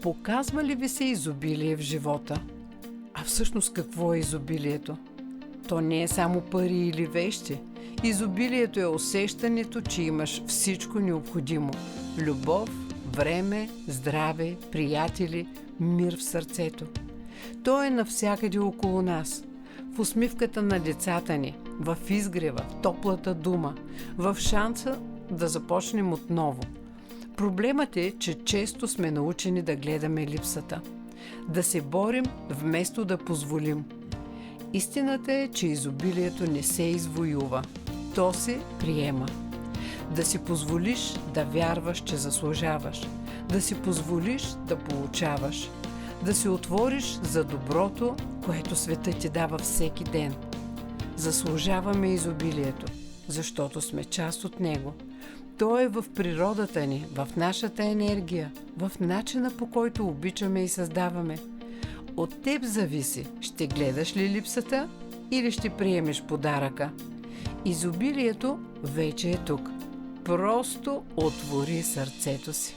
Показва ли ви се изобилие в живота? А всъщност какво е изобилието? То не е само пари или вещи. Изобилието е усещането, че имаш всичко необходимо. Любов, време, здраве, приятели, мир в сърцето. То е навсякъде около нас. В усмивката на децата ни, в изгрева, в топлата дума, в шанса да започнем отново. Проблемът е, че често сме научени да гледаме липсата. Да се борим, вместо да позволим. Истината е, че изобилието не се извоюва. То се приема. Да си позволиш да вярваш, че заслужаваш. Да си позволиш да получаваш. Да се отвориш за доброто, което светът ти дава всеки ден. Заслужаваме изобилието, защото сме част от него. То е в природата ни, в нашата енергия, в начина, по който обичаме и създаваме. От теб зависи, ще гледаш ли липсата или ще приемеш подаръка. Изобилието вече е тук. Просто отвори сърцето си.